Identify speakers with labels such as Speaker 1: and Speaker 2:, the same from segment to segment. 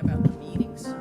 Speaker 1: about the meetings.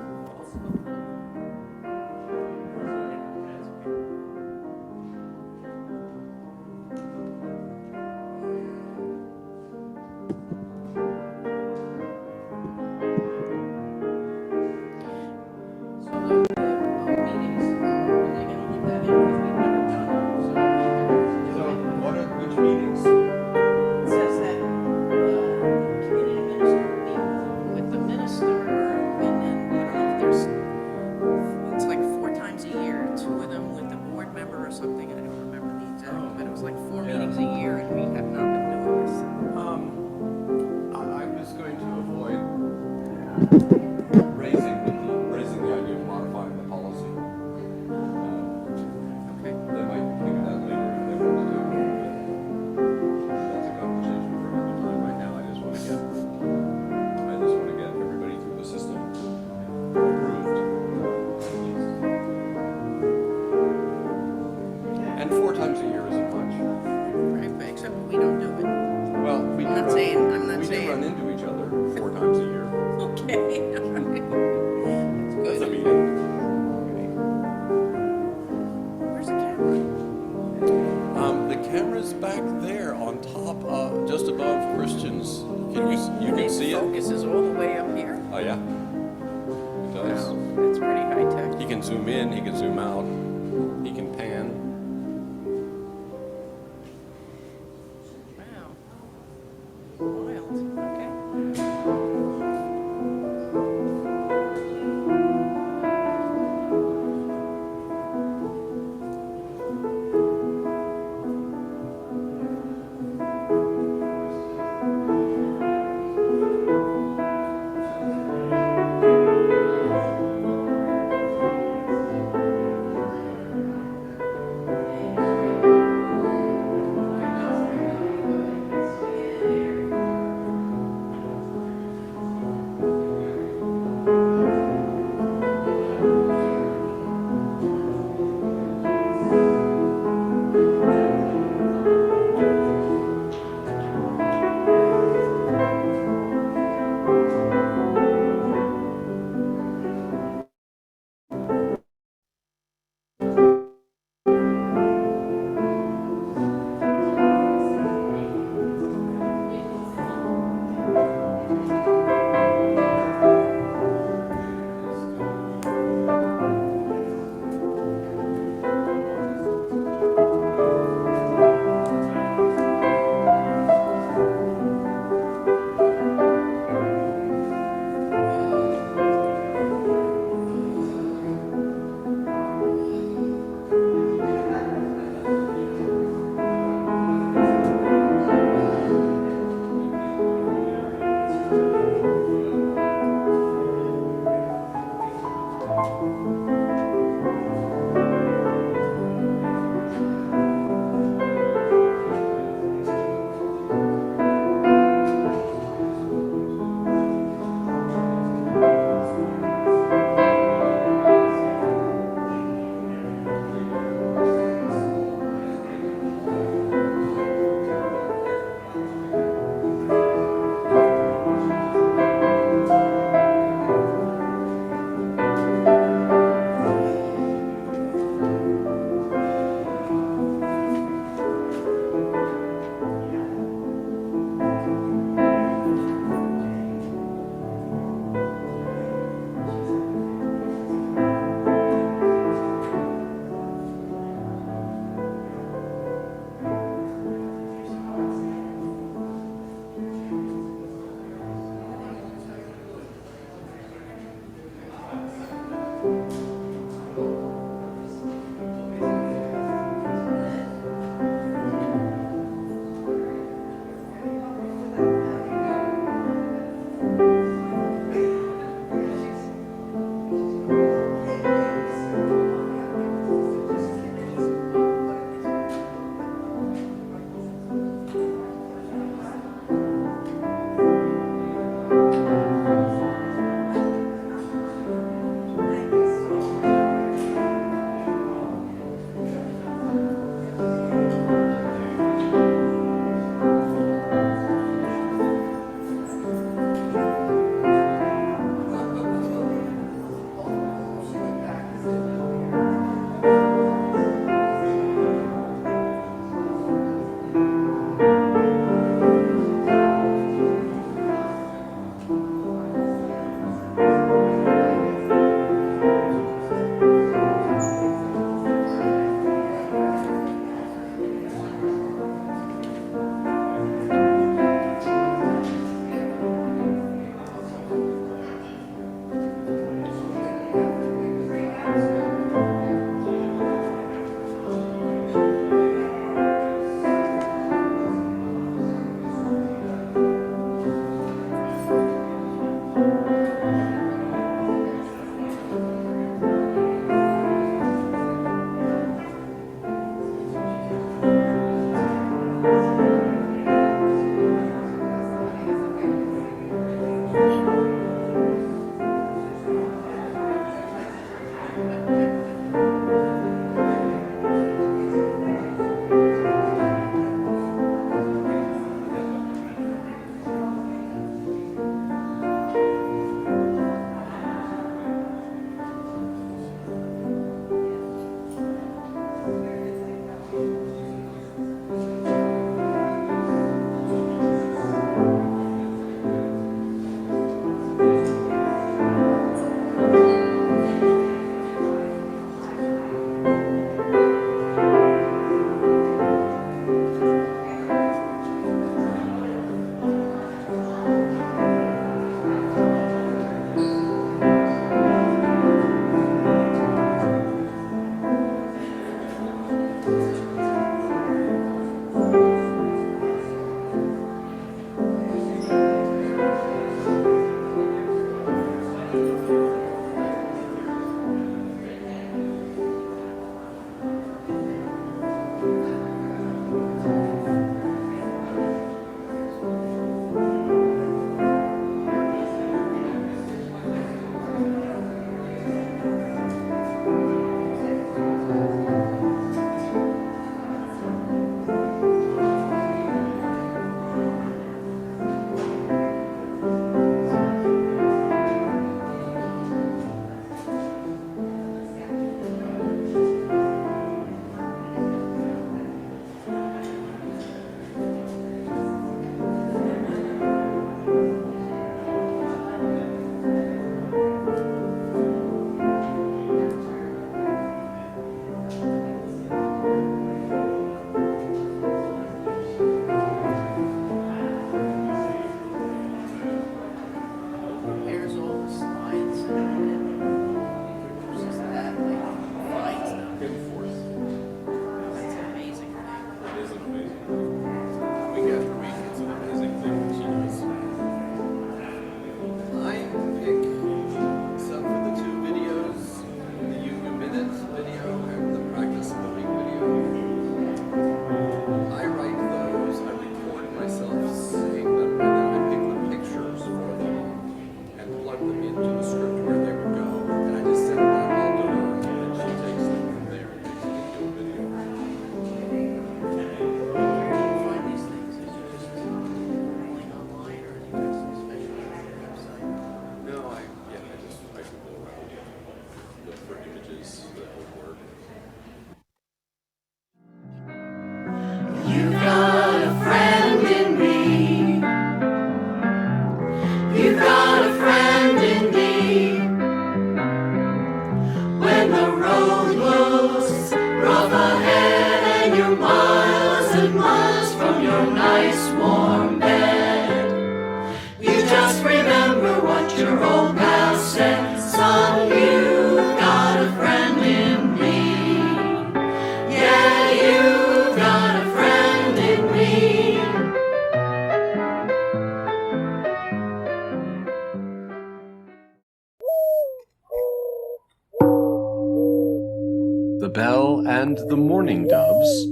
Speaker 1: The bell and the mourning doves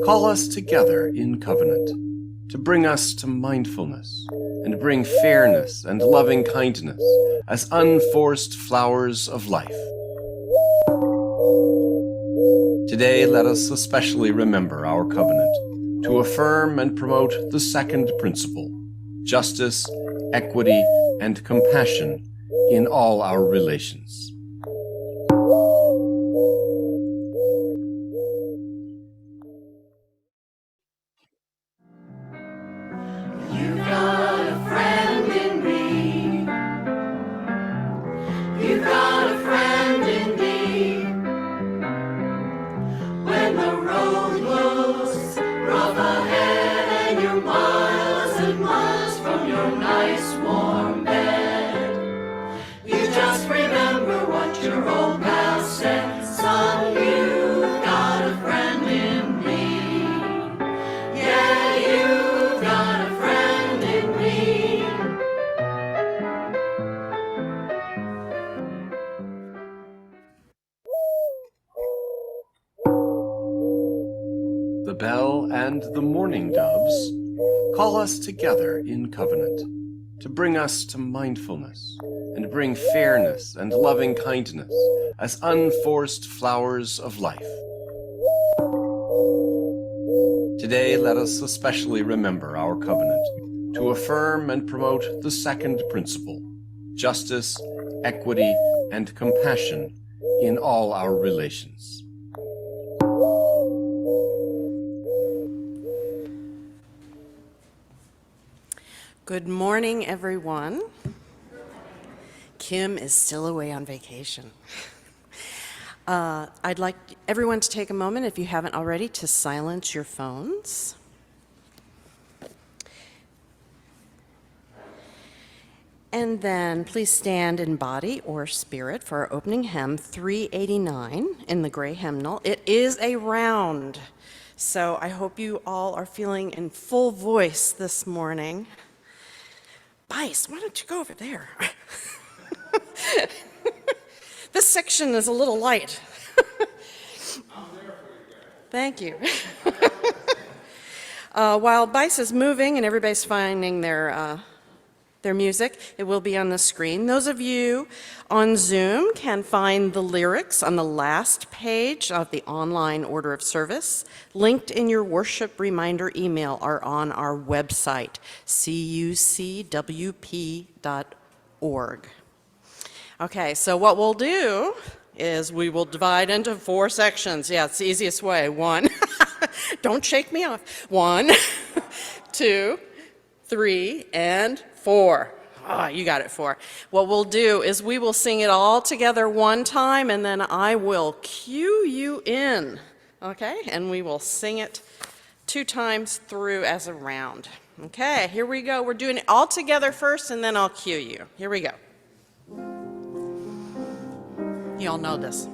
Speaker 1: call us together in covenant to bring us to mindfulness and bring fairness and loving kindness as unforced flowers of life. Today, let us especially remember our covenant to affirm and promote the second principle, justice, equity, and compassion in all our relations.
Speaker 2: Nice warm bed. You just remember
Speaker 1: The bell and the mourning doves call us together in covenant to bring us to mindfulness and bring fairness and loving kindness as unforced flowers of life. Today, let us especially remember our covenant to affirm and promote the second principle, justice, equity, and compassion in all our relations.
Speaker 2: Good morning, everyone. Kim is still away on vacation. I'd like everyone to take a moment, if you haven't already, to silence your phones. And then please stand in body or spirit for our opening hymn, 389 in the gray hymnal. It is a round, so I hope you all are feeling in full voice this morning. Bice, why don't you go over there? This section is a little light. Thank you. While Bice is moving and everybody's finding their music, it will be on the screen. Those of you on Zoom can find the lyrics on the last page of the online order of service. Linked in your worship reminder email are on our website, cucwp.org. Okay, so what we'll do is we will divide into 4 sections. Yeah, it's the easiest way. 1, don't shake me off. 1, 2, 3, and 4. Ah, you got it, 4. What we'll do is we will sing it all together one time, and then I will cue you in, okay? And we will sing it 2 times through as a round. Okay, here we go. We're doing it all together first, and then I'll cue you. Here we go. You all know this.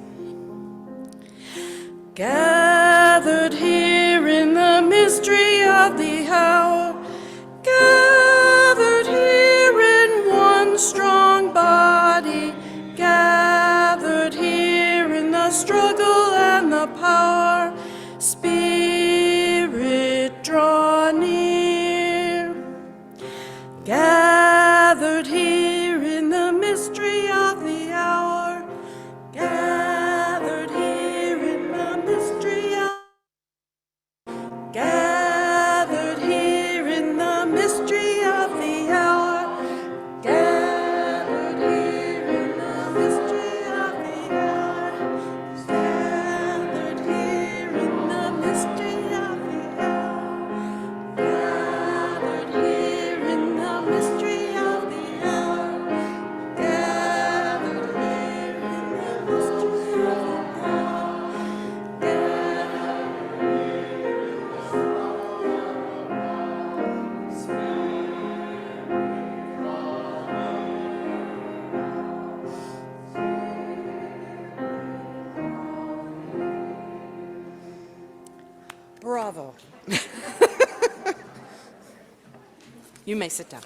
Speaker 2: Gathered here in the mystery of the hour, gathered here in one strong body, gathered here in the struggle and the power, Spirit, draw near. Gathered here in the mystery of the hour, gathered here in the mystery of, gathered here in the mystery of the hour, gathered here in the mystery of the hour, gathered here in the mystery of the hour, gathered here in the mystery of the hour, gathered here in the mystery of the Bravo. You may sit down.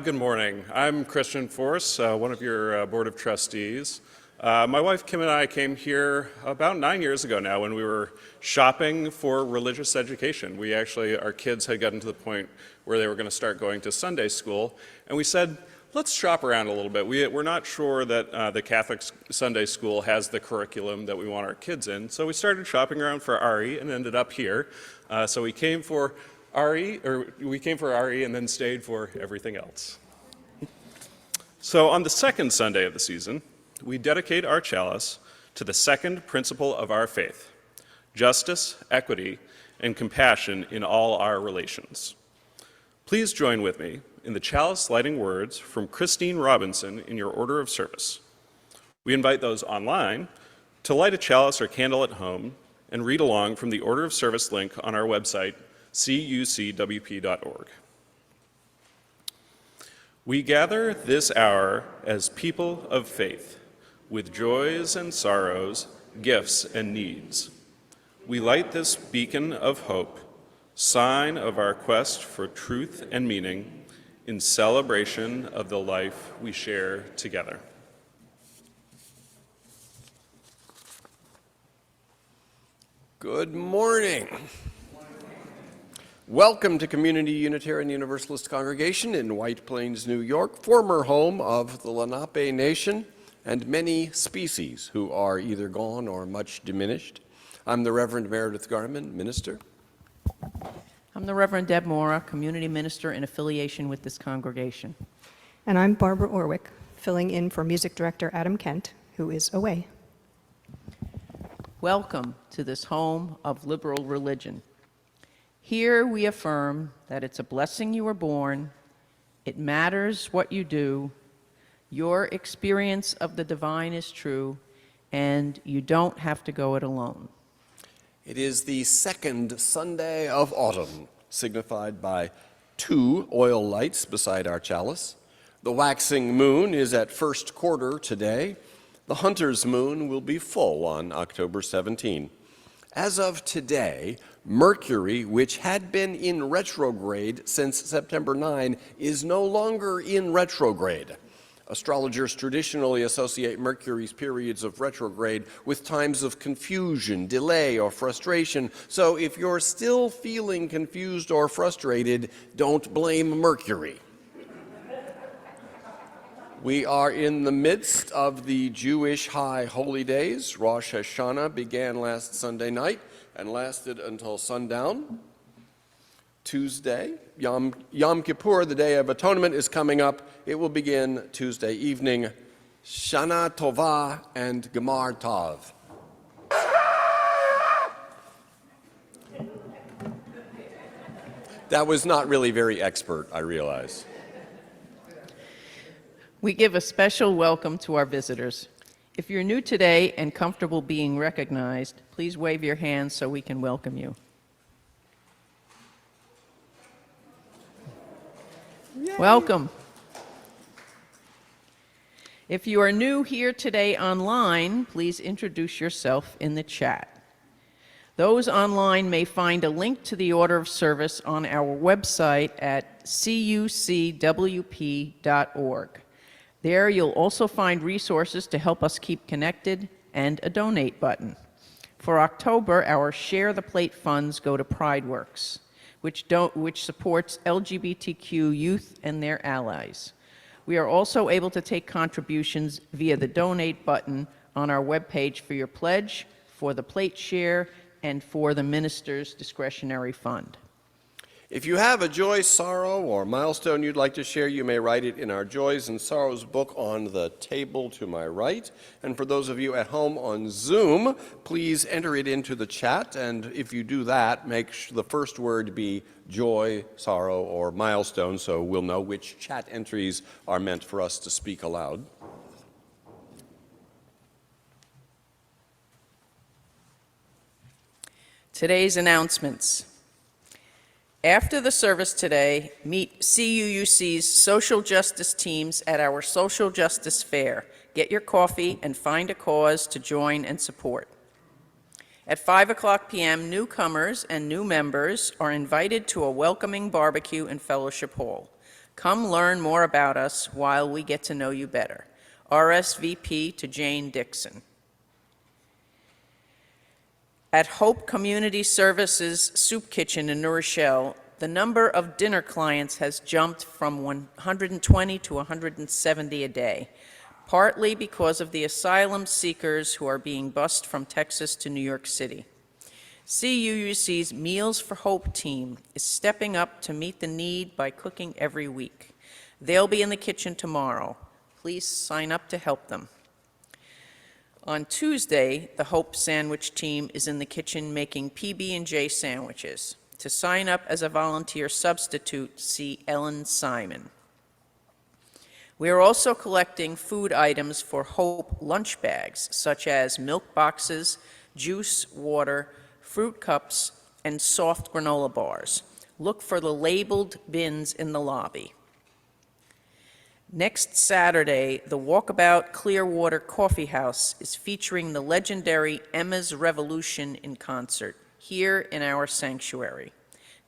Speaker 3: Good morning. I'm Christian Force, one of your Board of Trustees. My wife Kim and I came here about 9 years ago now when we were shopping for religious education. Our kids had gotten to the point where they were going to start going to Sunday school, and we said, let's shop around a little bit. We're not sure that the Catholic Sunday school has the curriculum that we want our kids in, so we started shopping around for RE and ended up here. So we came for RE and then stayed for everything else. So on the second Sunday of the season, we dedicate our chalice to the second principle of our faith, justice, equity, and compassion in all our relations. Please join with me in the chalice lighting words from Christine Robinson in your order of service. We invite those online to light a chalice or candle at home and read along from the order of service link on our website, cucwp.org. We gather this hour as people of faith, with joys and sorrows, gifts and needs. We light this beacon of hope sign of our quest for truth and meaning in celebration of the life we share together.
Speaker 1: Good morning. Welcome to Community Unitarian Universalist Congregation in White Plains, New York, former home of the Lenape Nation and many species who are either gone or much diminished. I'm the Reverend Meredith Garmon, minister.
Speaker 4: I'm the Reverend Deb Mora, community minister in affiliation with this congregation.
Speaker 5: And I'm Barbara Orwick, filling in for music director Adam Kent, who is away.
Speaker 4: Welcome to this home of liberal religion. Here we affirm that it's a blessing you were born, it matters what you do, your experience of the divine is true, and you don't have to go it alone.
Speaker 1: It is the second Sunday of autumn, signified by 2 oil lights beside our chalice. The waxing moon is at first quarter today. The hunter's moon will be full on October 17. As of today, Mercury, which had been in retrograde since September 9, is no longer in retrograde. Astrologers traditionally associate Mercury's periods of retrograde with times of confusion, delay, or frustration. So if you're still feeling confused or frustrated, don't blame Mercury. We are in the midst of the Jewish high holy days. Rosh Hashanah began last Sunday night and lasted until sundown. Tuesday, Yom Kippur, the Day of Atonement, is coming up. It will begin Tuesday evening. Shana Tova and Gemar Tov. That was not really very expert, I realize.
Speaker 4: We give a special welcome to our visitors. If you're new today and comfortable being recognized, please wave your hand so we can welcome you. Yay. Welcome. If you are new here today online, please introduce yourself in the chat. Those online may find a link to the order of service on our website at cucwp.org. There you'll also find resources to help us keep connected and a donate button. For October, our Share the Plate funds go to PrideWorks, which supports LGBTQ youth and their allies. We are also able to take contributions via the donate button on our webpage for your pledge, for the plate share, and for the minister's discretionary fund.
Speaker 1: If you have a joy, sorrow, or milestone you'd like to share, you may write it in our Joys and Sorrows book on the table to my right. And for those of you at home on Zoom, please enter it into the chat. And if you do that, make the first word be joy, sorrow, or milestone, so we'll know which chat entries are meant for us to speak aloud.
Speaker 4: Today's announcements. After the service today, meet CUUC's social justice teams at our Social Justice Fair. Get your coffee and find a cause to join and support. At 5:00 p.m., newcomers and new members are invited to a welcoming barbecue in Fellowship Hall. Come learn more about us while we get to know you better. RSVP to Jane Dixon. At Hope Community Services Soup Kitchen in New Rochelle, the number of dinner clients has jumped from 120 to 170 a day, partly because of the asylum seekers who are being bused from Texas to New York City. CUUC's Meals for Hope team is stepping up to meet the need by cooking every week. They'll be in the kitchen tomorrow. Please sign up to help them. On Tuesday, the Hope Sandwich team is in the kitchen making PB&J sandwiches. To sign up as a volunteer substitute, see Ellen Simon. We are also collecting food items for Hope lunch bags, such as milk boxes, juice, water, fruit cups, and soft granola bars. Look for the labeled bins in the lobby. Next Saturday, the Walkabout Clearwater Coffee House is featuring the legendary Emma's Revolution in concert here in our sanctuary.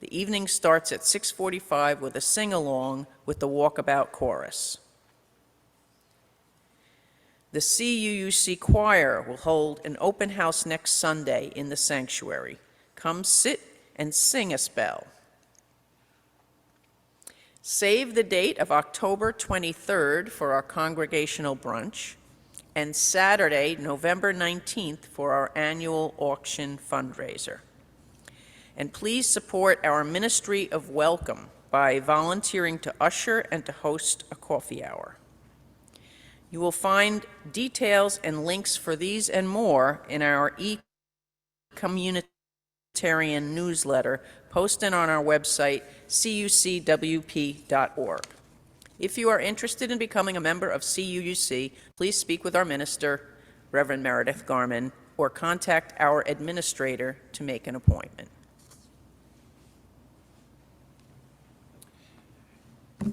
Speaker 4: The evening starts at 6:45 with a sing-along with the Walkabout Chorus. The CUUC Choir will hold an open house next Sunday in the sanctuary. Come sit and sing a spell. Save the date of October 23rd for our congregational brunch, and Saturday, November 19th for our annual auction fundraiser. And please support our Ministry of Welcome by volunteering to usher and to host a coffee hour. You will find details and links for these and more in our e-communitarian newsletter posted on our website, cucwp.org. If you are interested in becoming a member of CUUC, please speak with our minister, Reverend Meredith Garmon, or contact our administrator to make an appointment.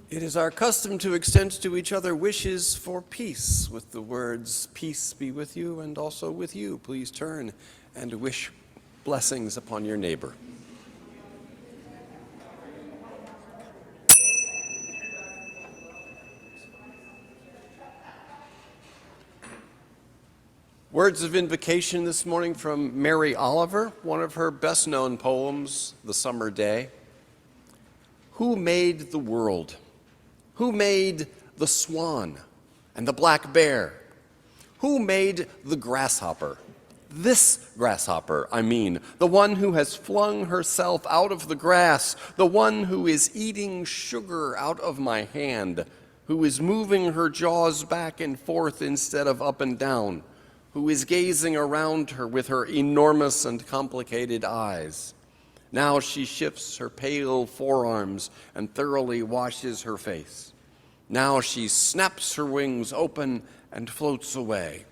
Speaker 1: It is our custom to extend to each other wishes for peace with the words, "Peace be with you," and also with you. Please turn and wish blessings upon your neighbor. Words of invocation this morning from Mary Oliver, one of her best-known poems, The Summer Day. Who made the world? Who made the swan and the black bear? Who made the grasshopper? This grasshopper, I mean, the one who has flung herself out of the grass, the one who is eating sugar out of my hand, who is moving her jaws back and forth instead of up and down, who is gazing around her with her enormous and complicated eyes. Now she shifts her pale forearms and thoroughly washes her face. Now she snaps her wings open and floats away.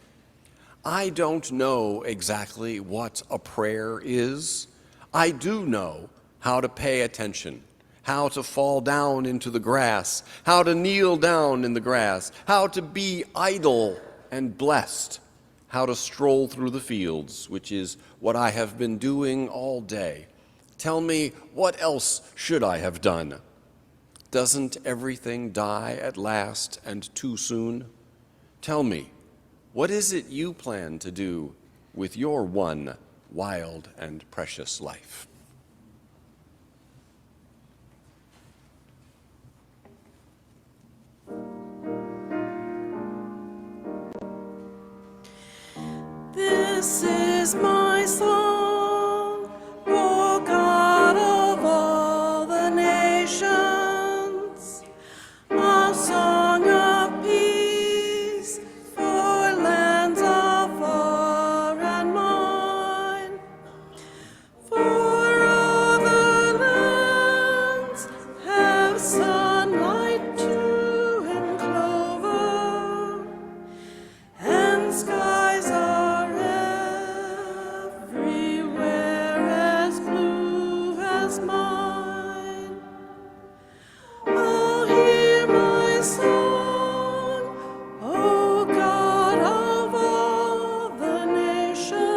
Speaker 1: I don't know exactly what a prayer is. I do know how to pay attention, how to fall down into the grass, how to kneel down in the grass, how to be idle and blessed, how to stroll through the fields, which is what I have been doing all day. Tell me, what else should I have done? Doesn't everything die at last and too soon? Tell me, what is it you plan to do with your one wild and precious life?
Speaker 2: This is my song, O God of all the nations, a song of peace for lands afar and mine. For all the lands have sunlight too and clover, and skies are everywhere as blue as mine. Oh, hear my song, O God of all the nations,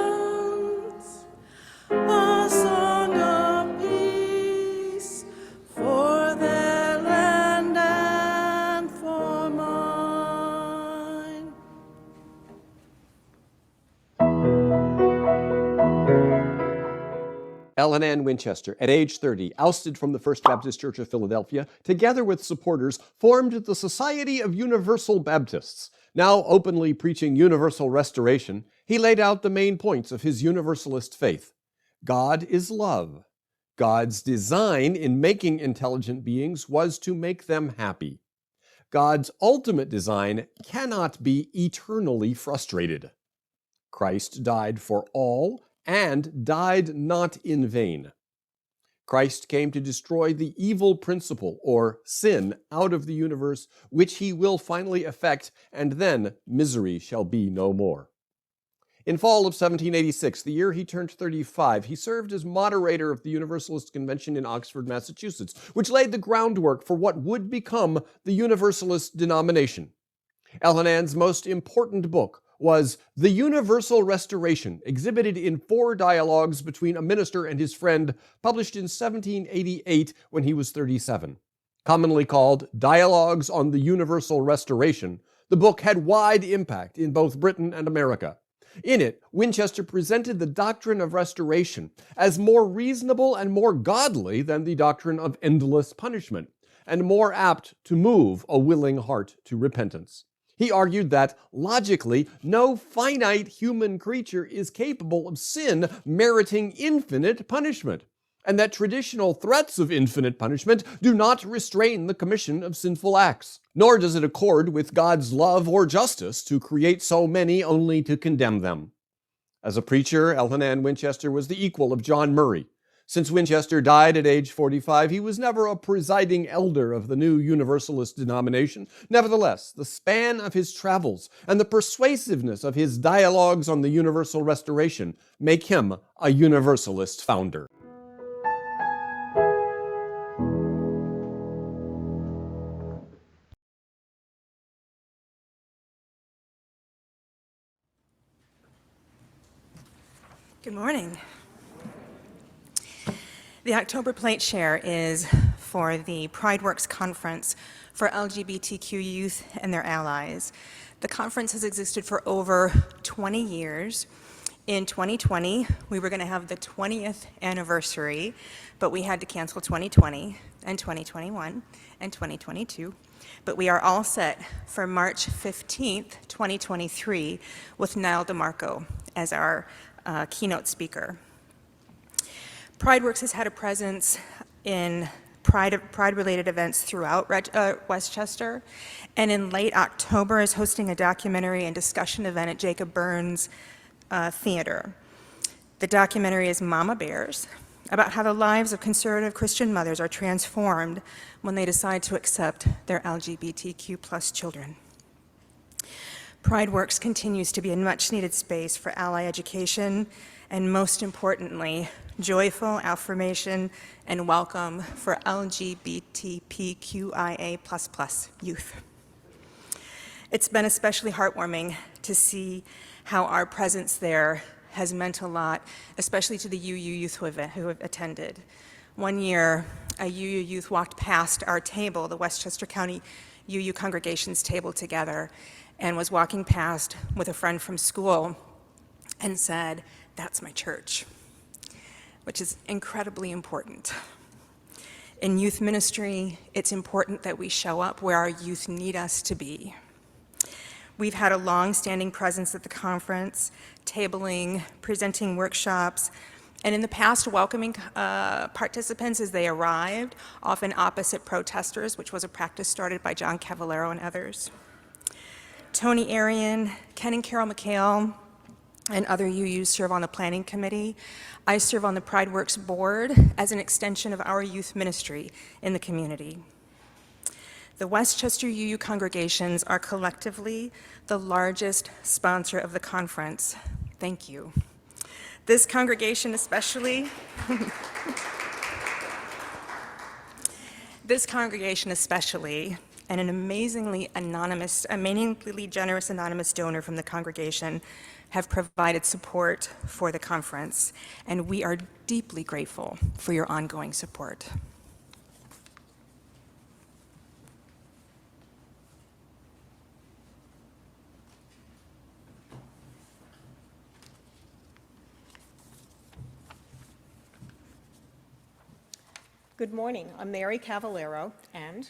Speaker 2: a song of peace for their land and for mine.
Speaker 6: Ellen Ann Winchester, at age 30, ousted from the First Baptist Church of Philadelphia, together with supporters, formed the Society of Universal Baptists. Now openly preaching universal restoration, he laid out the main points of his universalist faith. God is love. God's design in making intelligent beings was to make them happy. God's ultimate design cannot be eternally frustrated. Christ died for all and died not in vain. Christ came to destroy the evil principle, or sin, out of the universe, which he will finally effect, and then misery shall be no more. In fall of 1786, the year he turned 35, he served as moderator of the Universalist Convention in Oxford, Massachusetts, which laid the groundwork for what would become the Universalist denomination. Ellen Ann's most important book was The Universal Restoration, exhibited in 4 dialogues between a minister and his friend, published in 1788 when he was 37. Commonly called Dialogues on the Universal Restoration, the book had wide impact in both Britain and America. In it, Winchester presented the doctrine of restoration as more reasonable and more godly than the doctrine of endless punishment, and more apt to move a willing heart to repentance. He argued that, logically, no finite human creature is capable of sin meriting infinite punishment, and that traditional threats of infinite punishment do not restrain the commission of sinful acts, nor does it accord with God's love or justice to create so many only to condemn them. As a preacher, Elhanan Winchester was the equal of John Murray. Since Winchester died at age 45, he was never a presiding elder of the new Universalist denomination. Nevertheless, the span of his travels and the persuasiveness of his dialogues on the universal restoration make him a Universalist founder.
Speaker 7: Good morning. The October Plate Share is for the PrideWorks Conference for LGBTQ youth and their allies. The conference has existed for over 20 years. In 2020, we were going to have the 20th anniversary, but we had to cancel 2020 and 2021 and 2022. But we are all set for March 15th, 2023, with Niall DeMarco as our keynote speaker. PrideWorks has had a presence in Pride-related events throughout Westchester, and in late October is hosting a documentary and discussion event at Jacob Burns Theater. The documentary is Mama Bears, about how the lives of conservative Christian mothers are transformed when they decide to accept their LGBTQ+ children. PrideWorks continues to be a much-needed space for ally education and, most importantly, joyful affirmation and welcome for LGBTQIA++ youth. It's been especially heartwarming to see how our presence there has meant a lot, especially to the UU youth who have attended. One year, a UU youth walked past our table, the Westchester County UU congregation's table together, and was walking past with a friend from school and said, "That's my church," which is incredibly important. In youth ministry, it's important that we show up where our youth need us to be. We've had a long-standing presence at the conference, tabling, presenting workshops, and in the past welcoming participants as they arrived, often opposite protesters, which was a practice started by John Cavallaro and others. Tony Arian, Ken and Carol McHale, and other UUs serve on the planning committee. I serve on the PrideWorks board as an extension of our youth ministry in the community. The Westchester UU congregations are collectively the largest sponsor of the conference. Thank you. This congregation especially, and an amazingly generous anonymous donor from the congregation have provided support for the conference, and we are deeply grateful for your ongoing support.
Speaker 8: Good morning. I'm Mary Cavallaro, and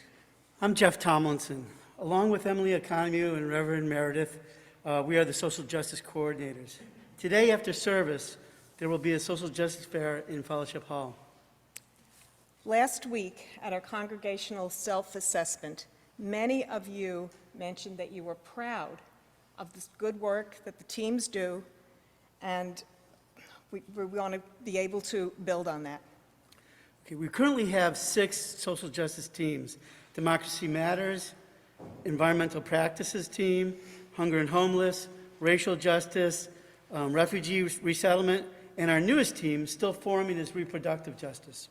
Speaker 9: I'm Jeff Tomlinson. Along with Emily Economou and Reverend Meredith, we are the social justice coordinators. Today after service, there will be a social justice fair in Fellowship Hall.
Speaker 8: last week at our congregational self-assessment, many of you mentioned that you were proud of the good work that the teams do, and we want to be able to build on that.
Speaker 9: Okay, we currently have 6 social justice teams: Democracy Matters, Environmental Practices Team, Hunger and Homeless, Racial Justice, Refugee Resettlement, and our newest team, still forming, is Reproductive Justice.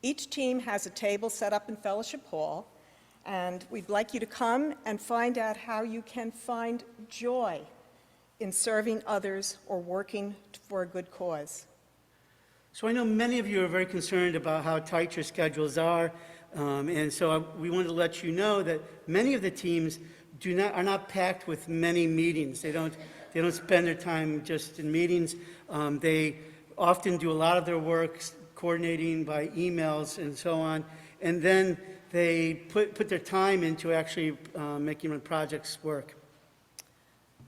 Speaker 8: Each team has a table set up in Fellowship Hall, and we'd like you to come and find out how you can find joy in serving others or working for a good cause?
Speaker 9: So I know many of you are very concerned about how tight your schedules are, and so we wanted to let you know that many of the teams are not packed with many meetings. They don't spend their time just in meetings. They often do a lot of their work coordinating by emails and so on, and then they put their time into actually making the projects work.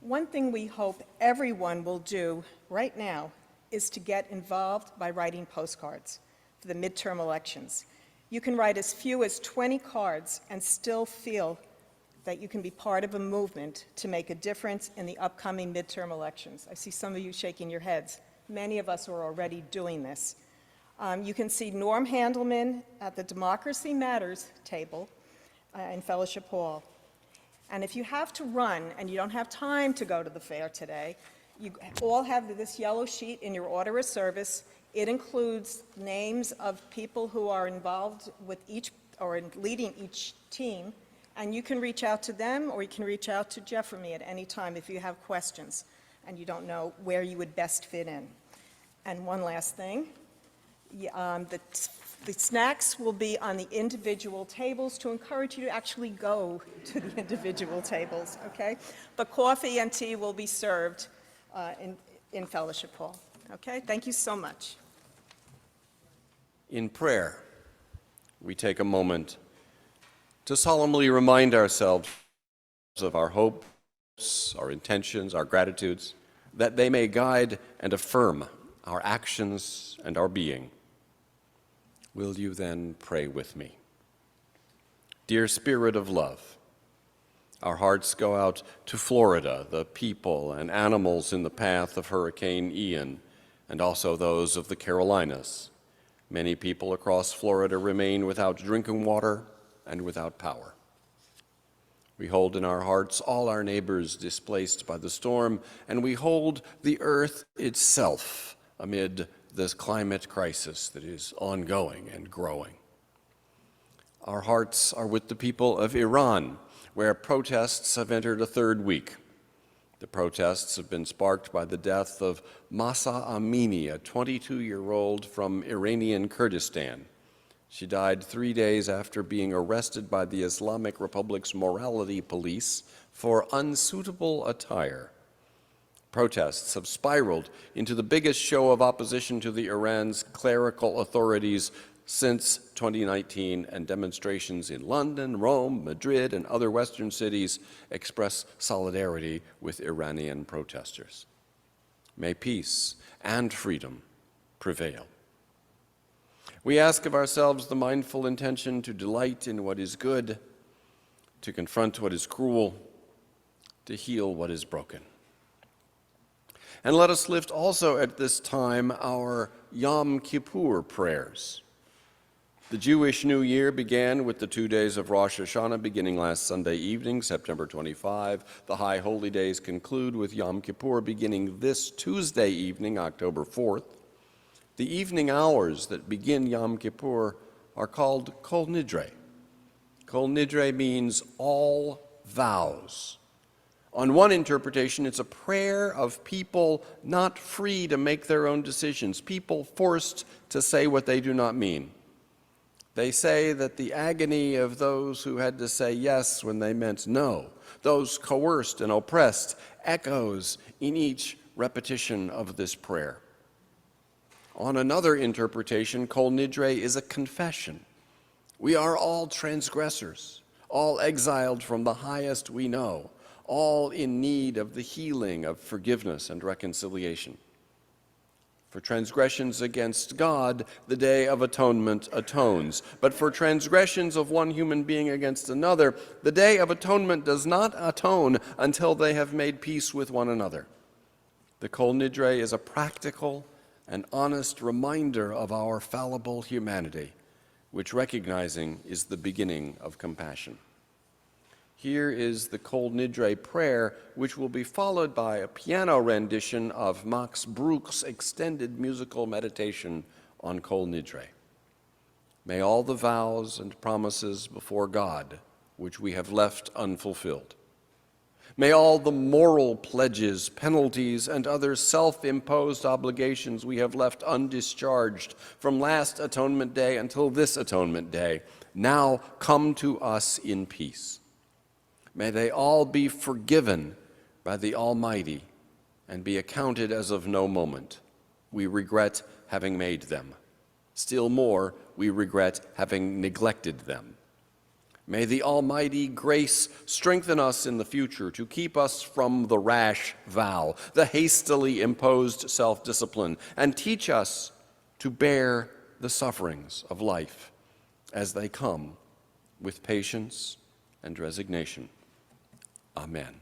Speaker 8: One thing we hope everyone will do right now is to get involved by writing postcards for the midterm elections. You can write as few as 20 cards and still feel that you can be part of a movement to make a difference in the upcoming midterm elections. I see some of you shaking your heads. Many of us are already doing this. You can see Norm Handelman at the Democracy Matters table in Fellowship Hall. And if you have to run and you don't have time to go to the fair today, you all have this yellow sheet in your order of service. It includes names of people who are involved with each or leading each team, and you can reach out to them or you can reach out to Jeff or me at any time if you have questions and you don't know where you would best fit in. And one last thing, the snacks will be on the individual tables to encourage you to actually go to the individual tables, okay? But coffee and tea will be served in Fellowship Hall, okay? Thank you so much.
Speaker 1: In prayer, we take a moment to solemnly remind ourselves of our hopes, our intentions, our gratitudes, that they may guide and affirm our actions and our being. Will you then pray with me? Dear Spirit of love, our hearts go out to Florida, the people and animals in the path of Hurricane Ian, and also those of the Carolinas. Many people across Florida remain without drinking water and without power. We hold in our hearts all our neighbors displaced by the storm, and we hold the earth itself amid this climate crisis that is ongoing and growing. Our hearts are with the people of Iran, where protests have entered a third week. The protests have been sparked by the death of Mahsa Amini, a 22-year-old from Iranian Kurdistan. She died 3 days after being arrested by the Islamic Republic's morality police for unsuitable attire. Protests have spiraled into the biggest show of opposition to the Iran's clerical authorities since 2019, and demonstrations in London, Rome, Madrid, and other Western cities express solidarity with Iranian protesters. May peace and freedom prevail. We ask of ourselves the mindful intention to delight in what is good, to confront what is cruel, to heal what is broken. And let us lift also at this time our Yom Kippur Prayers. The Jewish New Year began with the 2 days of Rosh Hashanah beginning last Sunday evening, September 25. The High Holy Days conclude with Yom Kippur beginning this Tuesday evening, October 4th. The evening hours that begin Yom Kippur are called Kol Nidre. Kol Nidre means all vows. On one interpretation, it's a prayer of people not free to make their own decisions, people forced to say what they do not mean. They say that the agony of those who had to say yes when they meant no, those coerced and oppressed, echoes in each repetition of this prayer. On another interpretation, Kol Nidre is a confession. We are all transgressors, all exiled from the highest we know, all in need of the healing of forgiveness and reconciliation. For transgressions against God, the Day of Atonement atones. But for transgressions of one human being against another, the Day of Atonement does not atone until they have made peace with one another. The Kol Nidre is a practical and honest reminder of our fallible humanity, which recognizing is the beginning of compassion. Here is the Kol Nidre prayer, which will be followed by a piano rendition of Max Bruch's extended musical meditation on Kol Nidre. May all the vows and promises before God, which we have left unfulfilled, May all the moral pledges, penalties, and other self-imposed obligations we have left undischarged from last Atonement Day until this Atonement Day now come to us in peace. May they all be forgiven by the Almighty and be accounted as of no moment. We regret having made them. Still more, we regret having neglected them. May the Almighty grace strengthen us in the future to keep us from the rash vow, the hastily imposed self-discipline, and teach us to bear the sufferings of life as they come with patience and resignation. Amen.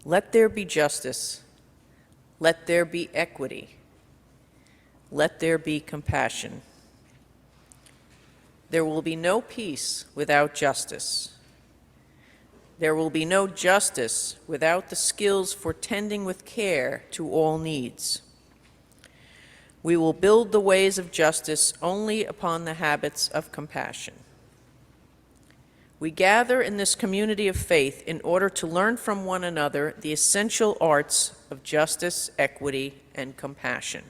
Speaker 4: Let there be justice. Let there be equity. Let there be compassion. There will be no peace without justice. There will be no justice without the skills for tending with care to all needs. We will build the ways of justice only upon the habits of compassion. We gather in this community of faith in order to learn from one another the essential arts of justice, equity, and compassion.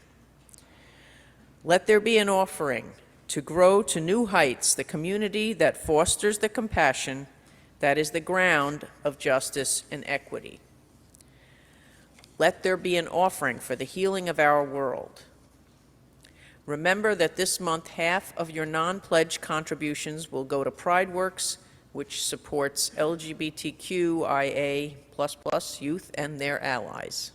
Speaker 4: Let there be an offering to grow to new heights the community that fosters the compassion that is the ground of justice and equity. Let there be an offering for the healing of our world. Remember that this month, half of your non-pledge contributions will go to PrideWorks, which supports LGBTQIA++ youth and their allies.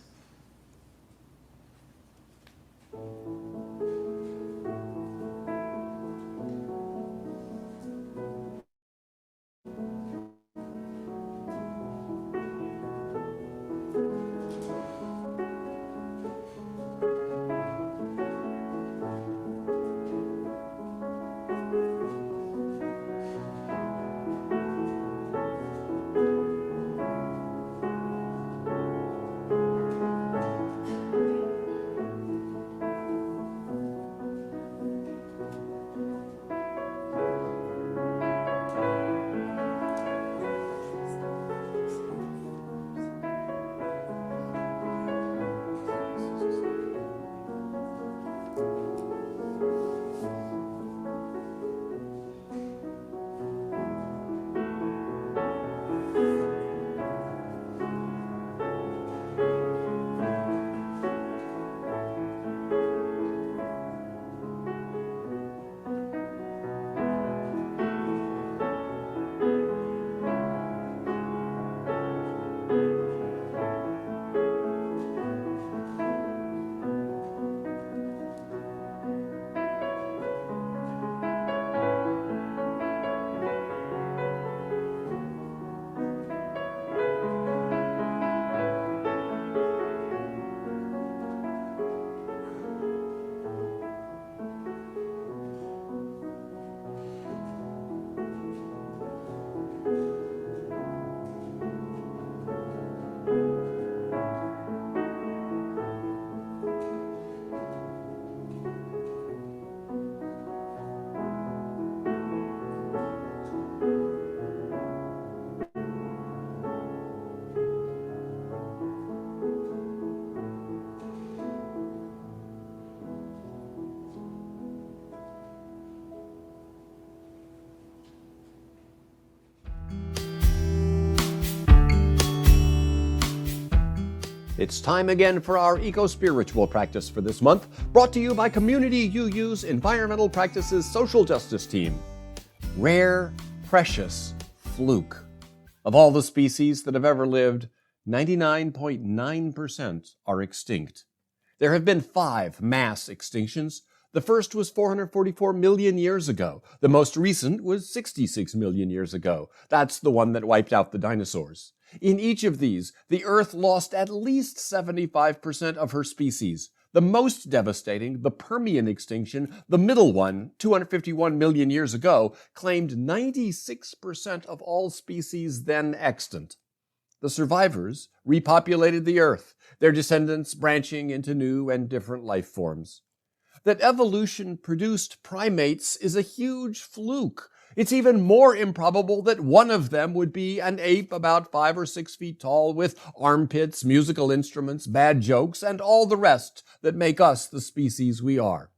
Speaker 6: It's time again for our eco-spiritual practice for this month, brought to you by Community UU's Environmental Practices Social Justice Team. Rare, precious, fluke. Of all the species that have ever lived, 99.9% are extinct. There have been 5 mass extinctions. The first was 444 million years ago. The most recent was 66 million years ago. That's the one that wiped out the dinosaurs. In each of these, the Earth lost at least 75% of her species. The most devastating, the Permian extinction, the middle one, 251 million years ago, claimed 96% of all species then extant. The survivors repopulated the Earth, their descendants branching into new and different life forms. That evolution produced primates is a huge fluke. It's even more improbable that one of them would be an ape about 5 or 6 feet tall with armpits, musical instruments, bad jokes, and all the rest that make us the species we are.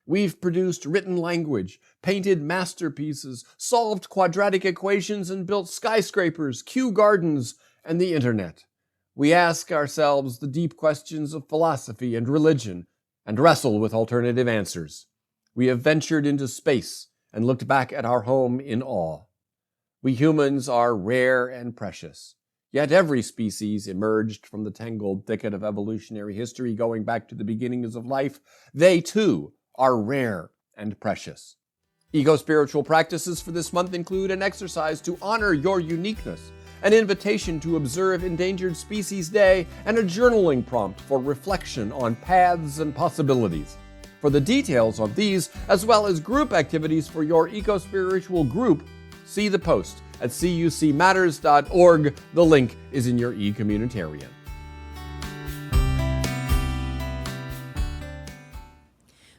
Speaker 6: We've produced written language, painted masterpieces, solved quadratic equations, and built skyscrapers, Kew Gardens, and the internet. We ask ourselves the deep questions of philosophy and religion and wrestle with alternative answers. We have ventured into space and looked back at our home in awe. We humans are rare and precious, yet every species emerged from the tangled thicket of evolutionary history going back to the beginnings of life. They too are rare and precious. Eco-spiritual practices for this month include an exercise to honor your uniqueness an invitation to observe Endangered Species Day, and a journaling prompt for reflection on paths and possibilities. For the details on these, as well as group activities for your eco-spiritual group, see the post at cucmatters.org. The link is in your e-communitarian.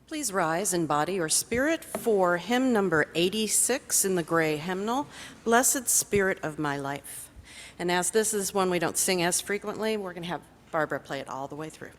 Speaker 2: Please rise in body or spirit for hymn number 86 in the gray hymnal, Blessed Spirit of My Life. And as this is one we don't sing as frequently, we're going to have Barbara play it all the way through.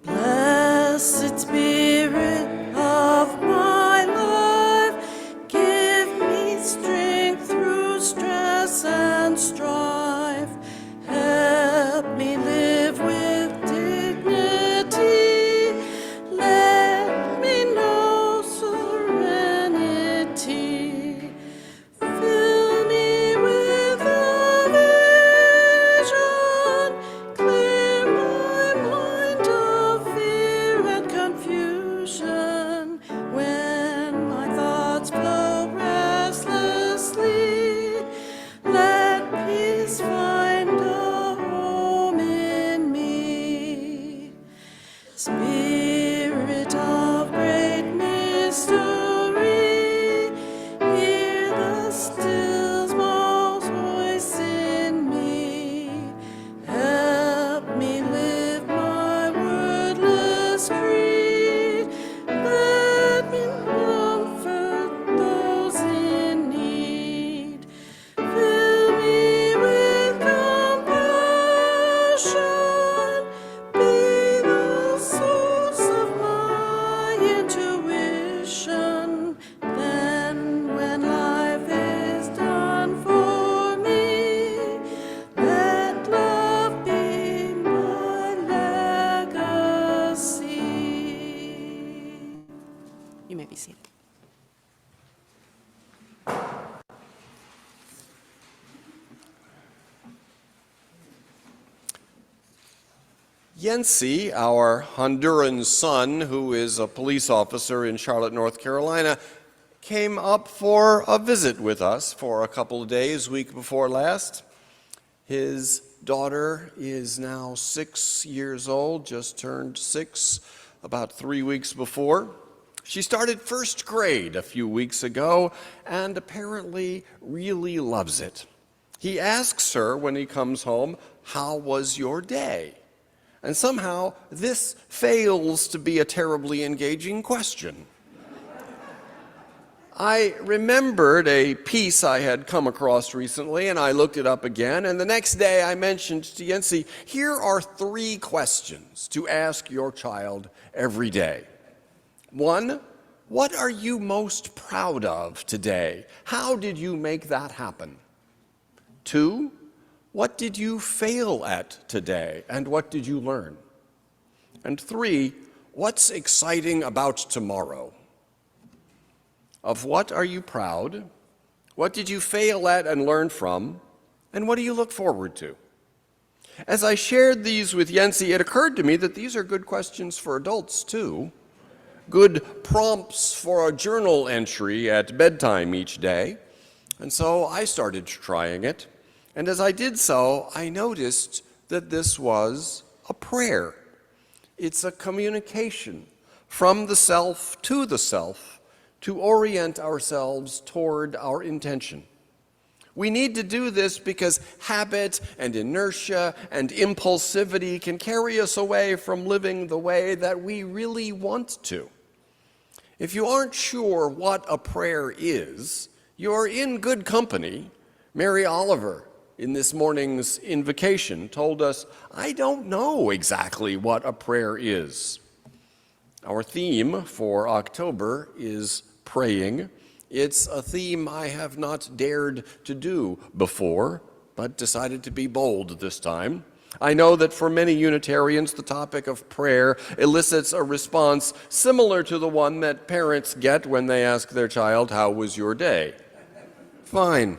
Speaker 10: Blessed Spirit of my life, give me strength through stress and strife. Help me live with dignity. Let me know serenity. Fill me with a vision. Clear my mind of fear and confusion. When my thoughts flow restlessly, let peace find a home in me. Spirit of great mystery, hear the still small voice in me. Help me live my wordless creed. Let me comfort those in need. Fill me with compassion. Be the source of my intuition. Then, when life is done for me, let love be my legacy.
Speaker 2: You may be seated.
Speaker 1: Yancey, our Honduran son, who is a police officer in Charlotte, North Carolina, came up for a visit with us for a couple of days, week before last. His daughter is now 6 years old, just turned 6 about 3 weeks before. She started first grade a few weeks ago and apparently really loves it. He asks her when he comes home, "How was your day?" And somehow this fails to be a terribly engaging question. I remembered a piece I had come across recently, and I looked it up again, and the next day I mentioned to Yancey, here are 3 questions to ask your child every day. 1, what are you most proud of today? How did you make that happen? 2, what did you fail at today, and what did you learn? And 3, what's exciting about tomorrow? Of what are you proud? What did you fail at and learn from? And what do you look forward to? As I shared these with Yancey, it occurred to me that these are good questions for adults too. Good prompts for a journal entry at bedtime each day. And so I started trying it. And as I did so, I noticed that this was a prayer. It's a communication from the self to the self to orient ourselves toward our intention. We need to do this because habit and inertia and impulsivity can carry us away from living the way that we really want to. If you aren't sure what a prayer is, you're in good company. Mary Oliver in this morning's invocation, told us, I don't know exactly what a prayer is. Our theme for October is praying. It's a theme I have not dared to do before, but decided to be bold this time. I know that for many Unitarians, the topic of prayer elicits a response similar to the one that parents get when they ask their child, "How was your day?" Fine.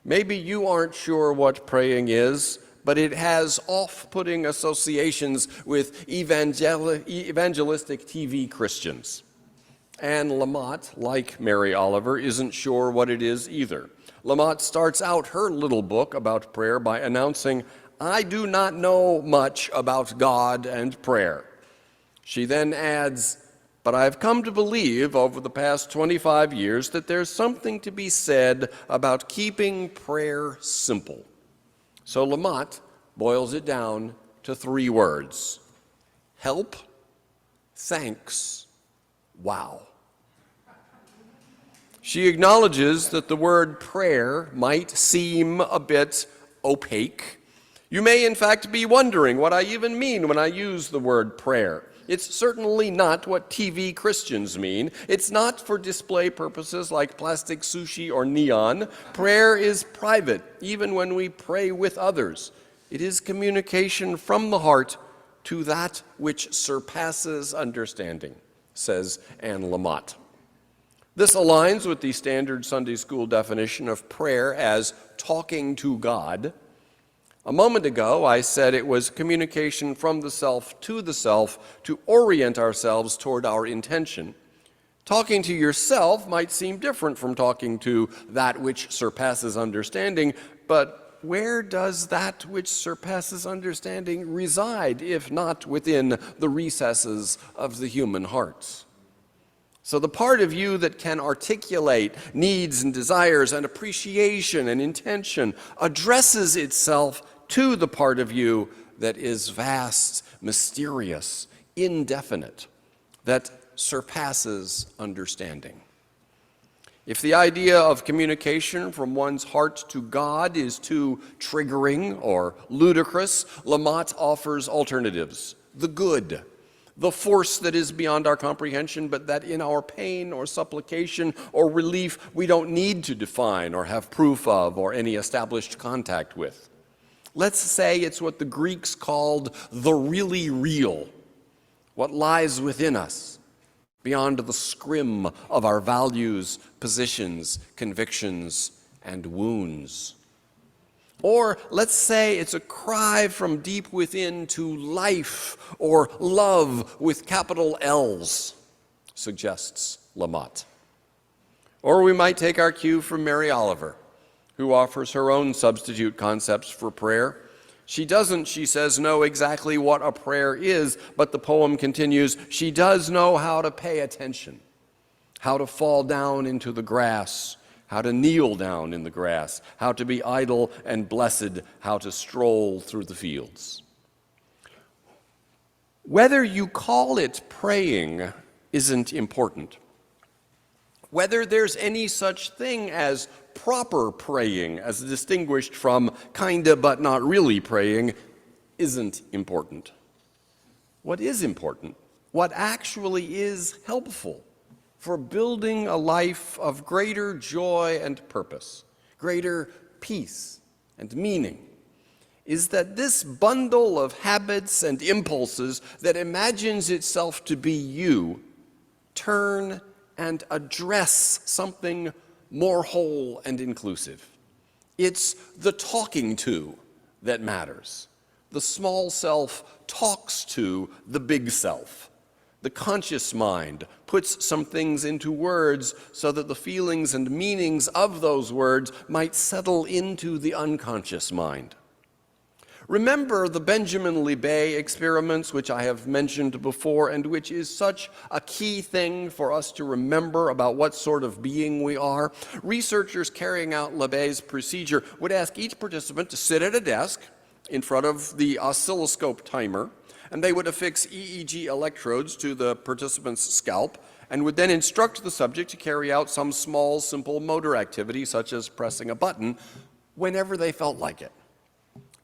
Speaker 1: Maybe you aren't sure what praying is, but it has off-putting associations with evangelistic TV Christians. Anne Lamott, like Mary Oliver, isn't sure what it is either. Lamott starts out her little book about prayer by announcing, "I do not know much about God and prayer." She then adds, "But I've come to believe over the past 25 years that there's something to be said about keeping prayer simple." So Lamott boils it down to 3 words: help, thanks, wow. She acknowledges that the word prayer might seem a bit opaque. You may in fact be wondering what I even mean when I use the word prayer. It's certainly not what TV Christians mean. It's not for display purposes like plastic sushi or neon. Prayer is private, even when we pray with others. It is communication from the heart to that which surpasses understanding, says Anne Lamott. This aligns with the standard Sunday school definition of prayer as talking to God. A moment ago, I said it was communication from the self to orient ourselves toward our intention. Talking to yourself might seem different from talking to that which surpasses understanding, but where does that which surpasses understanding reside, if not within the recesses of the human hearts? So the part of you that can articulate needs and desires and appreciation and intention addresses itself to the part of you that is vast, mysterious, indefinite, that surpasses understanding. If the idea of communication from one's heart to God is too triggering or ludicrous, Lamott offers alternatives: the good, the force that is beyond our comprehension, but that in our pain or supplication or relief we don't need to define or have proof of or any established contact with. Let's say it's what the Greeks called the really real, what lies within us, beyond the scrim of our values, positions, convictions, and wounds. Or let's say it's a cry from deep within to life or love with capital L's, suggests Lamott. Or we might take our cue from Mary Oliver, who offers her own substitute concepts for prayer. She doesn't, she says, know exactly what a prayer is, but the poem continues, she does know how to pay attention, how to fall down into the grass, how to kneel down in the grass, how to be idle and blessed, how to stroll through the fields. Whether you call it praying isn't important. Whether there's any such thing as proper praying, as distinguished from kinda but not really praying, isn't important. What is important, what actually is helpful for building a life of greater joy and purpose, greater peace and meaning, is that this bundle of habits and impulses that imagines itself to be you turn and address something more whole and inclusive. It's the talking to that matters. The small self talks to the big self. The conscious mind puts some things into words so that the feelings and meanings of those words might settle into the unconscious mind. Remember the Benjamin Libey experiments, which I have mentioned before, and which is such a key thing for us to remember about what sort of being we are. Researchers carrying out Libey's procedure would ask each participant to sit at a desk in front of the oscilloscope timer, and they would affix EEG electrodes to the participant's scalp and would then instruct the subject to carry out some small, simple motor activity, such as pressing a button, whenever they felt like it.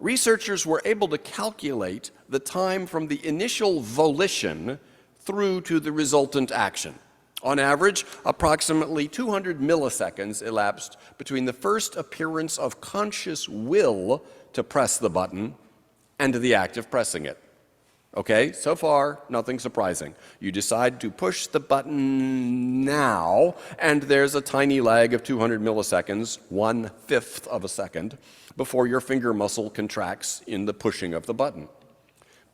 Speaker 1: Researchers were able to calculate the time from the initial volition through to the resultant action. On average, approximately 200 milliseconds elapsed between the first appearance of conscious will to press the button and the act of pressing it. Okay, so far, nothing surprising. You decide to push the button now, and there's a tiny lag of 200 milliseconds, 1/5 of a second, before your finger muscle contracts in the pushing of the button.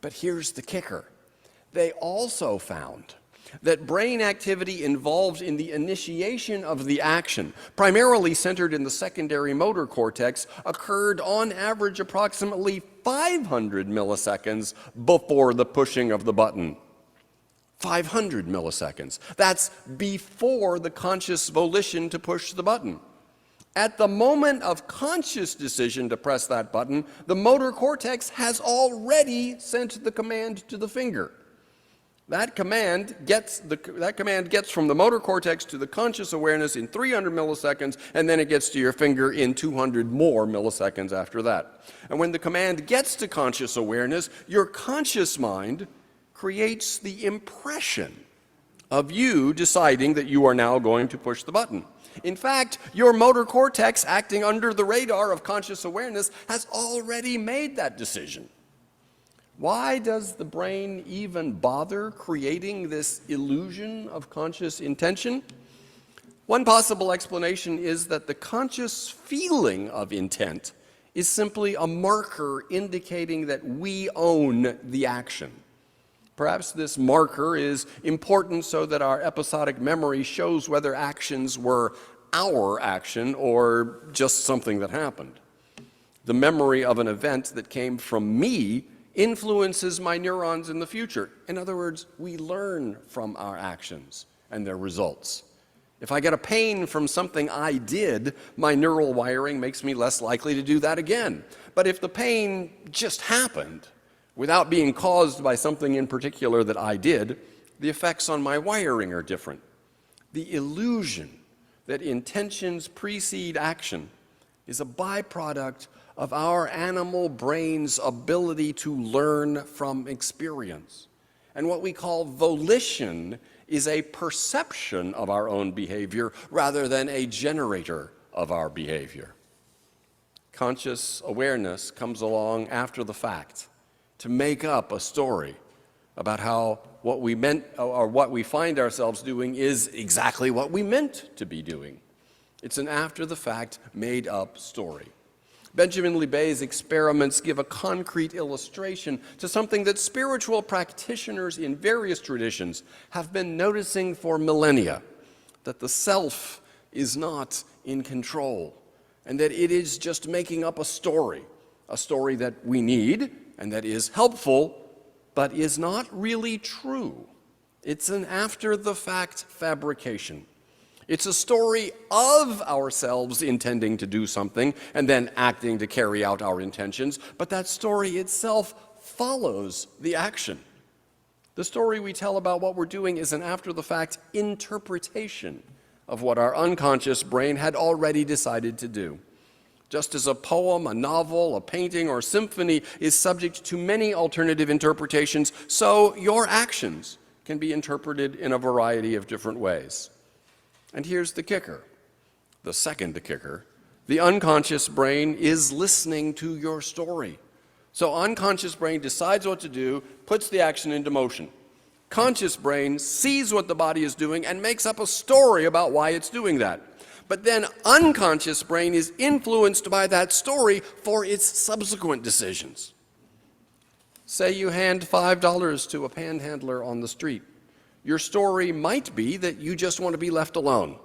Speaker 1: But here's the kicker. They also found that brain activity involved in the initiation of the action, primarily centered in the secondary motor cortex, occurred on average approximately 500 milliseconds before the pushing of the button. 500 milliseconds. That's before the conscious volition to push the button. At the moment of conscious decision to press that button, the motor cortex has already sent the command to the finger. That command gets from the motor cortex to the conscious awareness in 300 milliseconds, and then it gets to your finger in 200 more milliseconds after that. And when the command gets to conscious awareness, your conscious mind creates the impression of you deciding that you are now going to push the button. In fact, your motor cortex, acting under the radar of conscious awareness, has already made that decision. Why does the brain even bother creating this illusion of conscious intention? One possible explanation is that the conscious feeling of intent is simply a marker indicating that we own the action. Perhaps this marker is important so that our episodic memory shows whether actions were our action or just something that happened. The memory of an event that came from me influences my neurons in the future. In other words, we learn from our actions and their results. If I get a pain from something I did, my neural wiring makes me less likely to do that again. But if the pain just happened without being caused by something in particular that I did, the effects on my wiring are different. The illusion that intentions precede action is a byproduct of our animal brain's ability to learn from experience. And what we call volition is a perception of our own behavior rather than a generator of our behavior. Conscious awareness comes along after the fact to make up a story about how what we meant or what we find ourselves doing is exactly what we meant to be doing. It's an after-the-fact, made-up story. Benjamin Libey's experiments give a concrete illustration to something that spiritual practitioners in various traditions have been noticing for millennia, that the self is not in control, and that it is just making up a story that we need and that is helpful, but is not really true. It's an after-the-fact fabrication. It's a story of ourselves intending to do something and then acting to carry out our intentions, but that story itself follows the action. The story we tell about what we're doing is an after-the-fact interpretation of what our unconscious brain had already decided to do. Just as a poem, a novel, a painting, or symphony is subject to many alternative interpretations, so your actions can be interpreted in a variety of different ways. And here's the kicker, the second kicker. The unconscious brain is listening to your story. So unconscious brain decides what to do, puts the action into motion. Conscious brain sees what the body is doing and makes up a story about why it's doing that. But then unconscious brain is influenced by that story for its subsequent decisions. Say you hand $5 to a panhandler on the street. Your story might be that you just want to be left alone.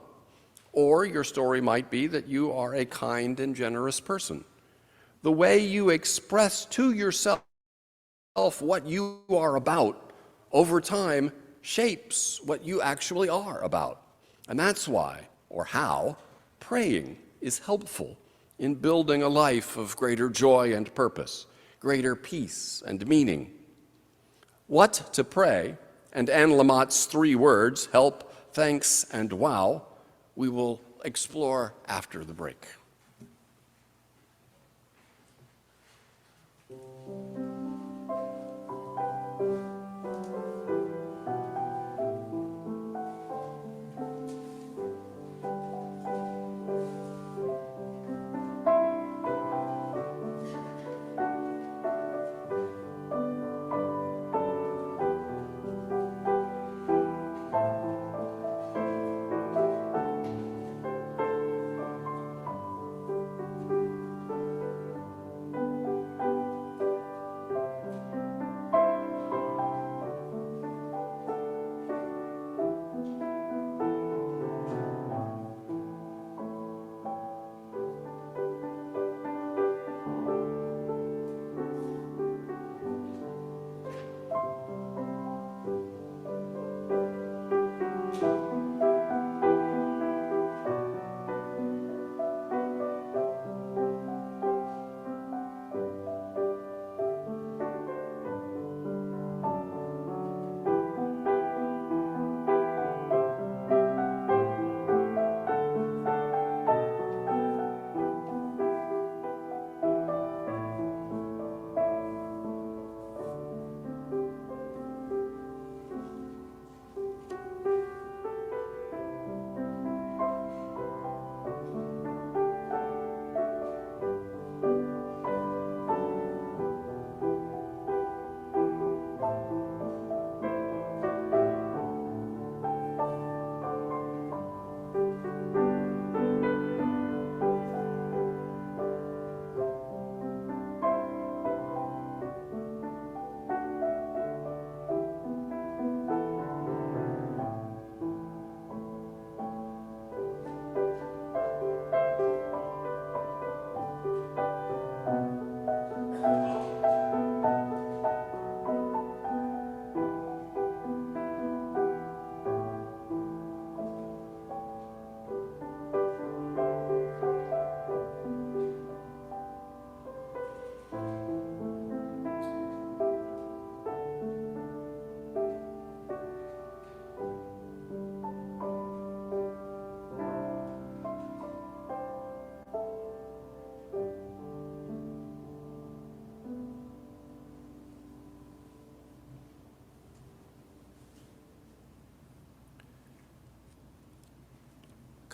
Speaker 1: Or your story might be that you are a kind and generous person. The way you express to yourself what you are about over time shapes what you actually are about. And that's why, or how, praying is helpful in building a life of greater joy and purpose, greater peace and meaning. What to pray, and Anne Lamott's 3 words, help, thanks, and wow, we will explore after the break.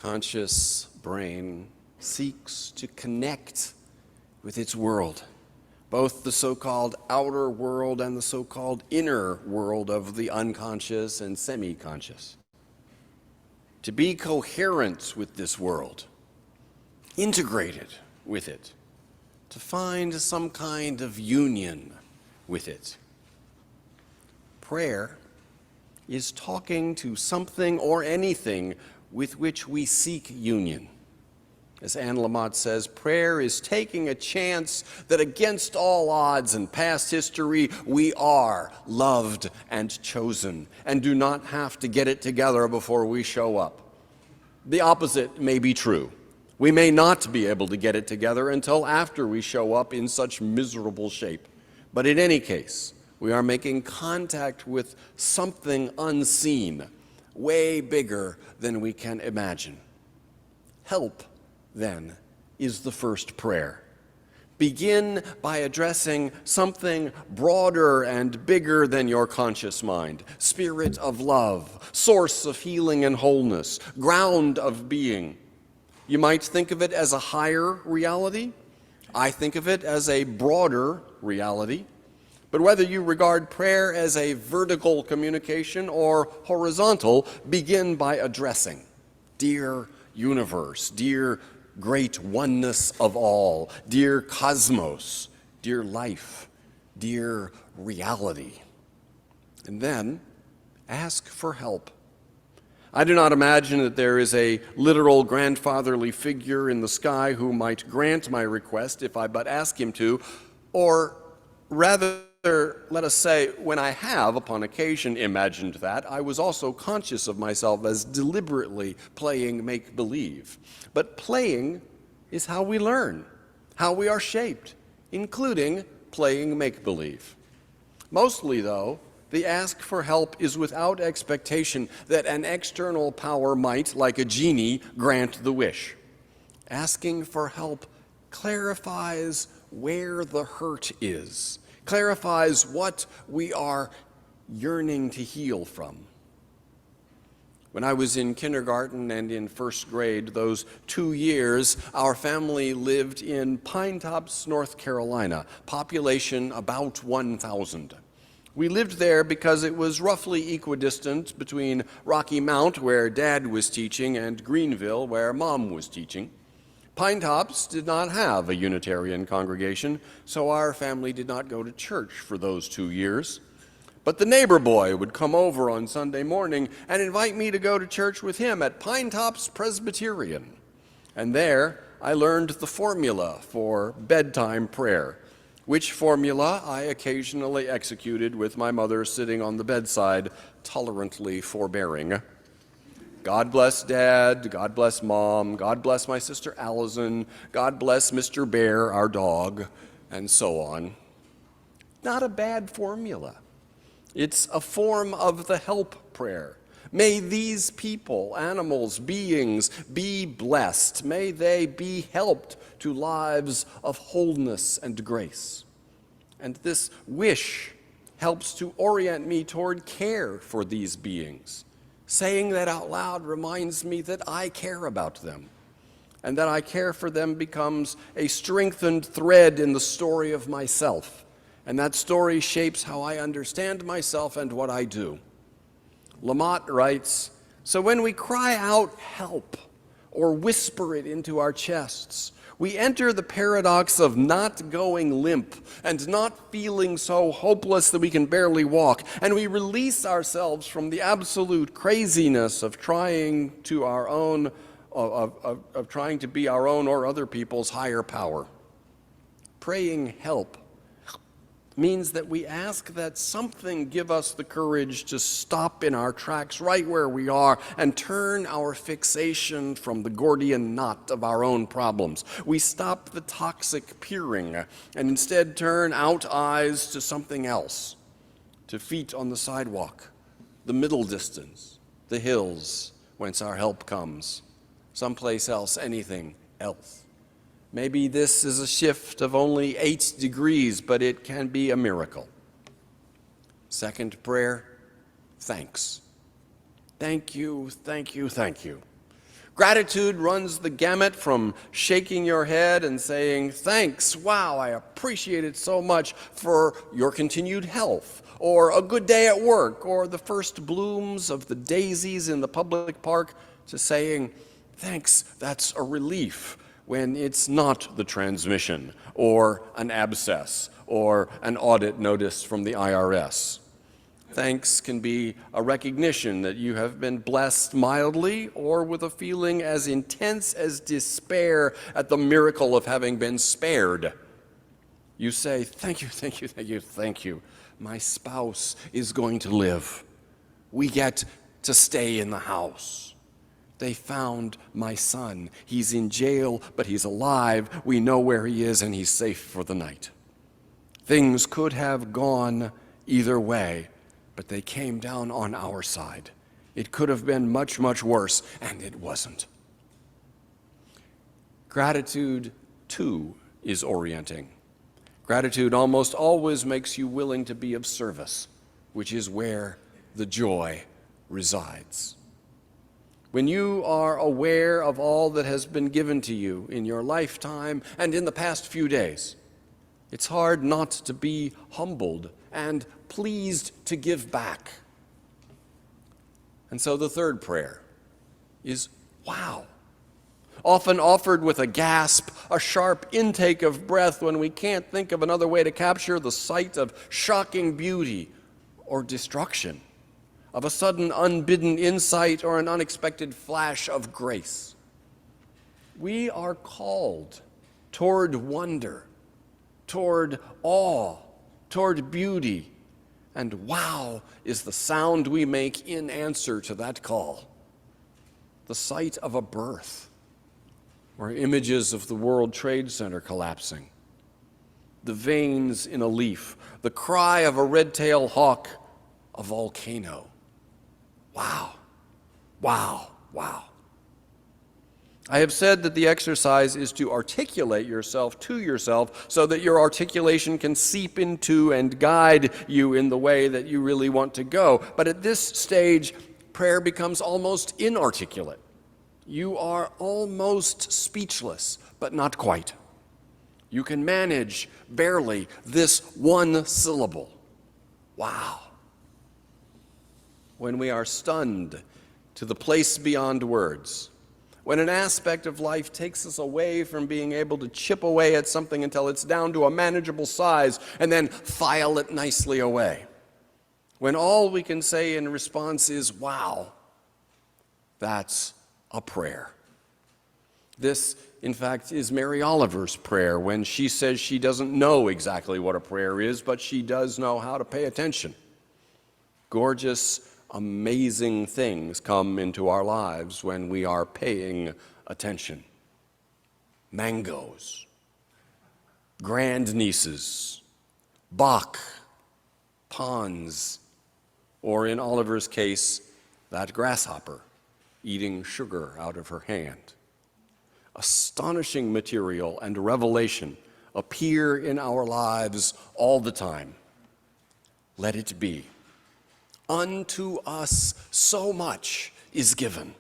Speaker 1: conscious brain seeks to connect with its world, both the so-called outer world and the so-called inner world of the unconscious and semi-conscious. To be coherent with this world, integrated with it, to find some kind of union with it. Prayer is talking to something or anything with which we seek union. As Anne Lamott says, prayer is taking a chance that against all odds and past history, we are loved and chosen and do not have to get it together before we show up. The opposite may be true. We may not be able to get it together until after we show up in such miserable shape. But in any case, we are making contact with something unseen, way bigger than we can imagine. Help, then, is the first prayer. Begin by addressing something broader and bigger than your conscious mind. Spirit of love, source of healing and wholeness, ground of being. You might think of it as a higher reality. I think of it as a broader reality. But whether you regard prayer as a vertical communication or horizontal, begin by addressing, dear universe, dear great oneness of all, dear cosmos, dear life, dear reality. And then ask for help. I do not imagine that there is a literal grandfatherly figure in the sky who might grant my request if I but ask him to, or rather, let us say, when I have, upon occasion, imagined that, I was also conscious of myself as deliberately playing make-believe. But playing is how we learn, how we are shaped, including playing make-believe. Mostly, though, the ask for help is without expectation that an external power might, like a genie, grant the wish. Asking for help clarifies where the hurt is, clarifies what we are yearning to heal from. When I was in kindergarten and in first grade, those 2 years, our family lived in Pine Tops, North Carolina, population about 1,000. We lived there because it was roughly equidistant between Rocky Mount, where Dad was teaching, and Greenville, where Mom was teaching. Pine Tops did not have a Unitarian congregation, so our family did not go to church for those 2 years. But the neighbor boy would come over on Sunday morning and invite me to go to church with him at Pine Tops Presbyterian. And there I learned the formula for bedtime prayer, which formula I occasionally executed with my mother sitting on the bedside, tolerantly forbearing. God bless Dad, God bless Mom, God bless my sister Allison, God bless Mr. Bear, our dog, and so on. Not a bad formula. It's a form of the help prayer. May these people, animals, beings be blessed. May they be helped to lives of wholeness and grace. And this wish helps to orient me toward care for these beings. Saying that out loud reminds me that I care about them, and that I care for them becomes a strengthened thread in the story of myself, and that story shapes how I understand myself and what I do. Lamott writes, "So when we cry out help or whisper it into our chests, we enter the paradox of not going limp and not feeling so hopeless that we can barely walk, and we release ourselves from the absolute craziness of trying to be our own or other people's higher power. Praying help means that we ask that something give us the courage to stop in our tracks right where we are and turn our fixation from the Gordian knot of our own problems. We stop the toxic peering and instead turn out eyes to something else, to feet on the sidewalk, the middle distance, the hills whence our help comes, someplace else, anything else. Maybe this is a shift of only 8 degrees, but it can be a miracle." Second prayer, thanks. Thank you, thank you, thank you. Gratitude runs the gamut from shaking your head and saying, thanks, wow, I appreciate it so much for your continued health, or a good day at work, or the first blooms of the daisies in the public park, to saying, thanks, that's a relief, when it's not the transmission, or an abscess, or an audit notice from the IRS. Thanks can be a recognition that you have been blessed mildly or with a feeling as intense as despair at the miracle of having been spared. You say, thank you, thank you, thank you, thank you. My spouse is going to live. We get to stay in the house. They found my son. He's in jail, but he's alive. We know where he is, and he's safe for the night. Things could have gone either way, but they came down on our side. It could have been much, much worse, and it wasn't. Gratitude, too, is orienting. Gratitude almost always makes you willing to be of service, which is where the joy resides. When you are aware of all that has been given to you in your lifetime and in the past few days, it's hard not to be humbled and pleased to give back. And so the third prayer is wow. Often offered with a gasp, a sharp intake of breath when we can't think of another way to capture the sight of shocking beauty or destruction, of a sudden unbidden insight or an unexpected flash of grace. We are called toward wonder, toward awe, toward beauty, and wow is the sound we make in answer to that call. The sight of a birth, or images of the World Trade Center collapsing, the veins in a leaf, the cry of a red-tailed hawk, a volcano. Wow, wow, wow. I have said that the exercise is to articulate yourself to yourself so that your articulation can seep into and guide you in the way that you really want to go. But at this stage, prayer becomes almost inarticulate. You are almost speechless, but not quite. You can manage barely this one syllable. Wow. When we are stunned to the place beyond words, when an aspect of life takes us away from being able to chip away at something until it's down to a manageable size and then file it nicely away, when all we can say in response is, wow, that's a prayer. This, in fact, is Mary Oliver's prayer when she says she doesn't know exactly what a prayer is, but she does know how to pay attention. Gorgeous, amazing things come into our lives when we are paying attention. Mangoes, grandnieces, Bach, ponds, or in Oliver's case, that grasshopper eating sugar out of her hand. Astonishing material and revelation appear in our lives all the time. Let it be. Unto us so much is given.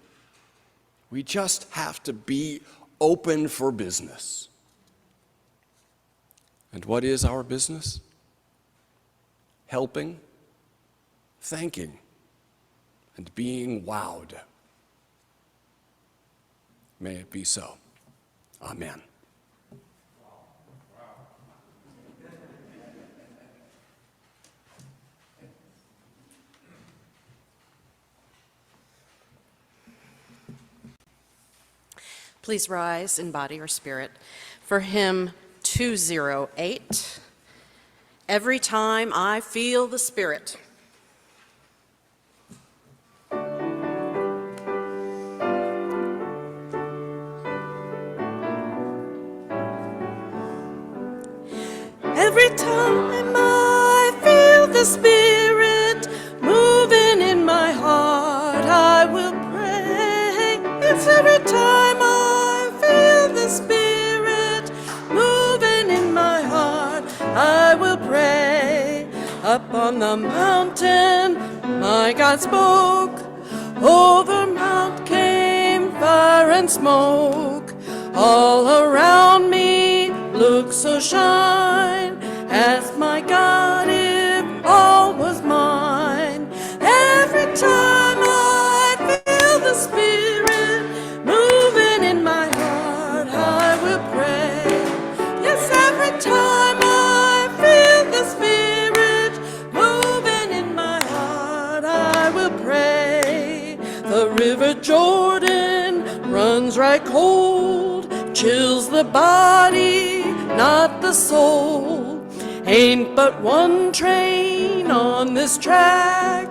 Speaker 1: We just have to be open for business. And what is our business? Helping, thanking, and being wowed. May it be so. Amen.
Speaker 2: Please rise in body or spirit for hymn 208, Every Time I Feel the Spirit.
Speaker 10: Every time I feel the Spirit moving in my heart, I will pray. It's every time I feel the Spirit moving in my heart, I will pray. Up on the mountain, my God spoke, over Mount came fire. fire and smoke. All around me look so shine. Ask my God if all was mine. Every time I feel the Spirit moving in my heart, I will pray. Yes, every time I feel the Spirit moving in my heart, I will pray. The river Jordan runs right cold, chills the body, not the soul. Ain't but one train on this track,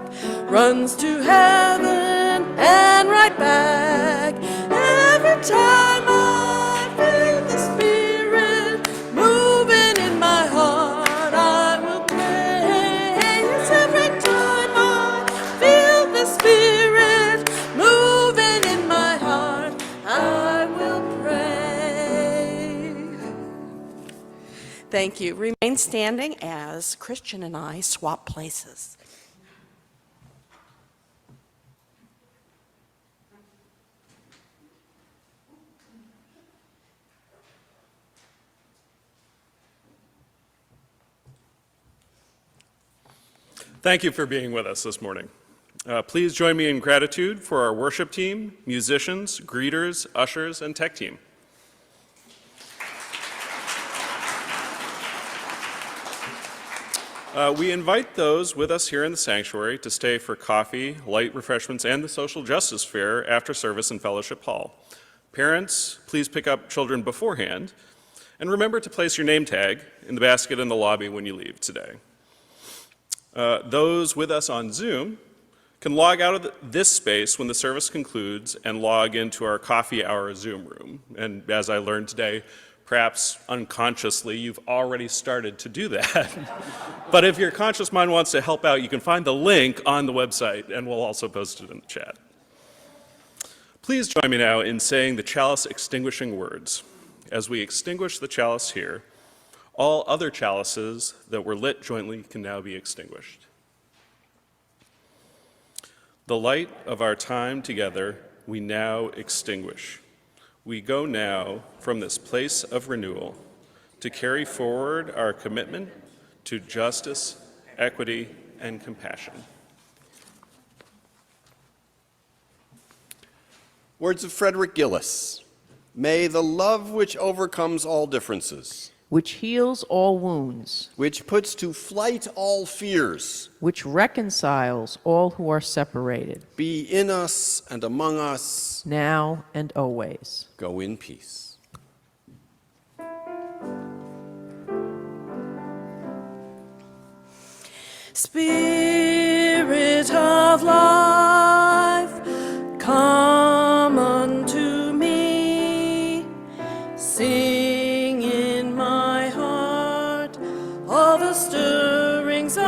Speaker 10: runs to heaven and right back. Every time I feel the Spirit moving in my heart, I will pray. Yes, every time I feel the Spirit moving in my heart, I will pray.
Speaker 2: Thank you. Remain standing as Christian and I swap places.
Speaker 3: Thank you for being with us this morning. Please join me in gratitude for our worship team, musicians, greeters, ushers, and tech team. We invite those with us here in the sanctuary to stay for coffee, light refreshments, and the social justice fair after service in Fellowship Hall. Parents, please pick up children beforehand, and remember to place your name tag in the basket in the lobby when you leave today. Those with us on Zoom can log out of this space when the service concludes and log into our coffee hour Zoom room. And as I learned today, perhaps unconsciously, you've already started to do that. But if your conscious mind wants to help out, you can find the link on the website, and we'll also post it in the chat. Please join me now in saying the Chalice Extinguishing words. As we extinguish the chalice here, all other chalices that were lit jointly can now be extinguished. The light of our time together we now extinguish. We go now from this place of renewal to carry forward our commitment to justice, equity, and compassion.
Speaker 1: Words of Frederick Gillis. May the love which overcomes all differences,
Speaker 4: which heals all wounds,
Speaker 1: which puts to flight all fears,
Speaker 4: which reconciles all who are separated,
Speaker 1: be in us and among us,
Speaker 4: now and always.
Speaker 1: Go in peace.
Speaker 10: Spirit of life, come unto me. Sing in my heart all the stirrings of